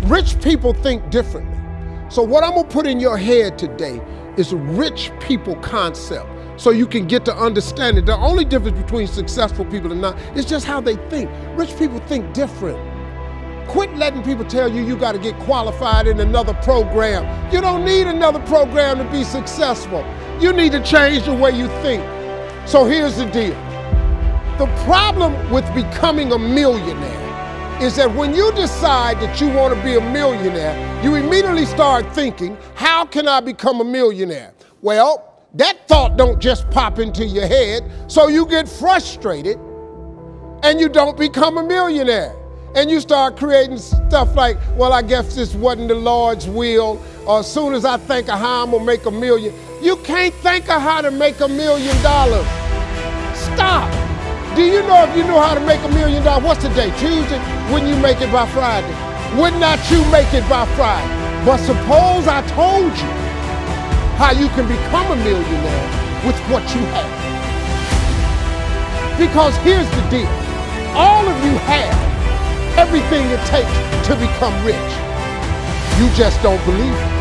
Rich people think differently. So what I'm gonna put in your head today is a rich people concept, so you can get to understand it. The only difference between successful people and not is just how they think. Rich people think different. Quit letting people tell you gotta get qualified in another program. You don't need another program to be successful. You need to change the way you think. So here's the deal. The problem with becoming a millionaire is that when you decide that you want to be a millionaire, you immediately start thinking, how can I become a millionaire? Well, that thought don't just pop into your head, so you get frustrated and you don't become a millionaire. And you start creating stuff like, well, I guess this wasn't the Lord's will, or as soon as I think of how I'm gonna make $1 million. You can't think of how to make $1 million. Stop. Do you know if you knew how to make $1 million, what's the day, Tuesday? Wouldn't you make it by Friday? Would not you make it by Friday? But suppose I told you how you can become a millionaire with what you have. Because here's the deal. All of you have everything it takes to become rich. You just don't believe it.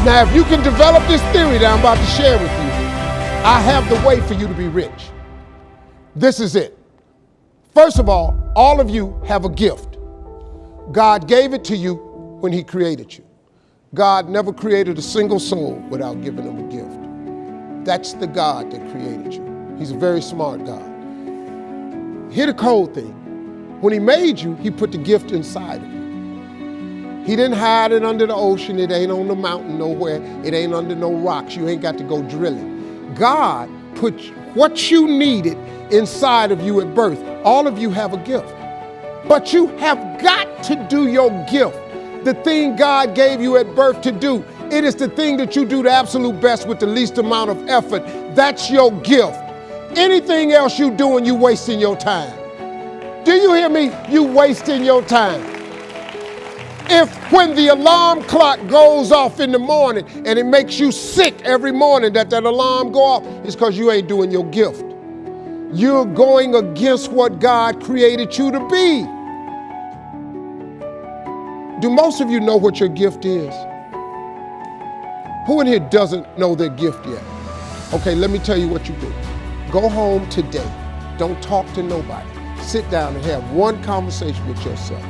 Now, if you can develop this theory that I'm about to share with you, I have the way for you to be rich. This is it. First of all of you have a gift. God gave it to you when he created you. God never created a single soul without giving them a gift. That's the God that created you. He's a very smart God. Here's the cold thing. When he made you, he put the gift inside of you. He didn't hide it under the ocean. It ain't on the mountain nowhere. It ain't under no rocks. You ain't got to go drilling. God put what you needed inside of you at birth. All of you have a gift. But you have got to do your gift. The thing God gave you at birth to do. It is the thing that you do the absolute best with the least amount of effort. That's your gift. Anything else you doing, you wasting your time. Do you hear me? You wasting your time. If when the alarm clock goes off in the morning and it makes you sick every morning that alarm go off, it's because you ain't doing your gift. You're going against what God created you to be. Do most of you know what your gift is? Who in here doesn't know their gift yet? Okay, let me tell you what you do. Go home today. Don't talk to nobody. Sit down and have one conversation with yourself.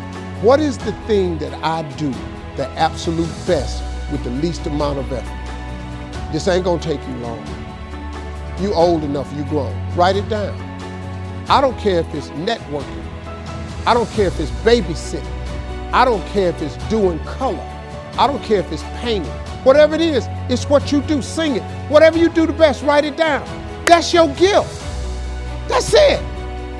What is the thing that I do the absolute best with the least amount of effort? This ain't gonna take you long. You old enough, you grown. Write it down. I don't care if it's networking. I don't care if it's babysitting. I don't care if it's doing color. I don't care if it's painting. Whatever it is, it's what you do. Sing it. Whatever you do the best, write it down. That's your gift. That's it.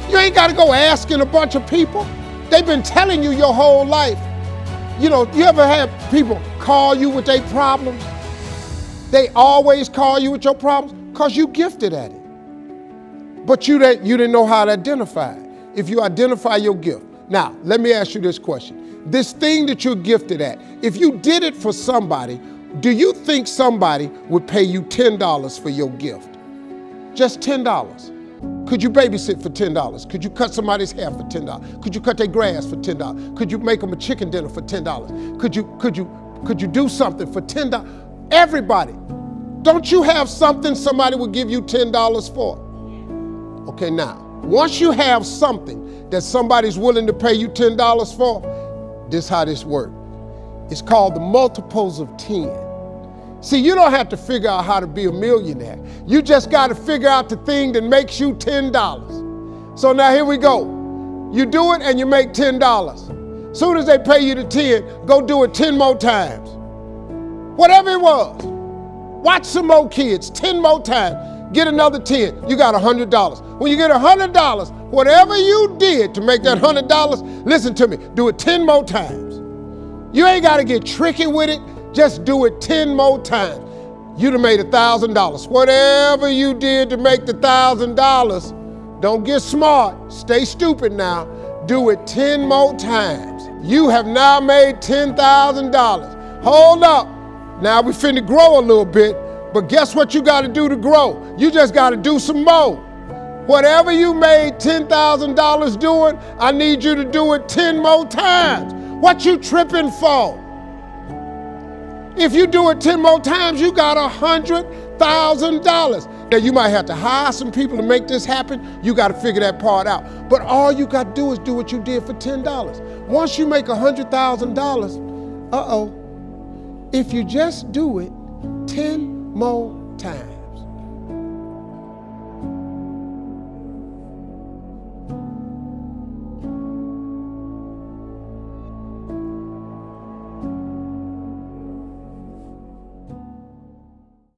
You ain't got to go asking a bunch of people. They've been telling you your whole life. You know, you ever had people call you with their problems? They always call you with your problems because you gifted at it. But you didn't know how to identify it. If you identify your gift. Now, let me ask you this question. This thing that you're gifted at, if you did it for somebody, do you think somebody would pay you $10 for your gift? Just $10. Could you babysit for $10? Could you cut somebody's hair for $10? Could you cut their grass for $10? Could you make them a chicken dinner for $10? Could you do something for $10? Everybody. Don't you have something somebody would give you $10 for? Okay, now, once you have something that somebody's willing to pay you $10 for, this is how this works. It's called the multiples of 10. See, you don't have to figure out how to be a millionaire. You just got to figure out the thing that makes you $10. So now here we go. You do it and you make $10. Soon as they pay you the 10, go do it 10 more times. Whatever it was. Watch some more kids, 10 more times. Get another 10, you got $100. When you get $100, whatever you did to make that $100, listen to me, do it 10 more times. You ain't got to get tricky with it. Just do it 10 more times. You'd have made $1,000. Whatever you did to make the $1,000, don't get smart. Stay stupid now. Do it 10 more times. You have now made $10,000. Hold up. Now we finna grow a little bit, but guess what you got to do to grow? You just got to do some more. Whatever you made $10,000 doing, I need you to do it 10 more times. What you tripping for? If you do it 10 more times, you got $100,000. Now you might have to hire some people to make this happen. You got to figure that part out. But all you got to do is do what you did for $10. Once you make $100,000, if you just do it 10 more times,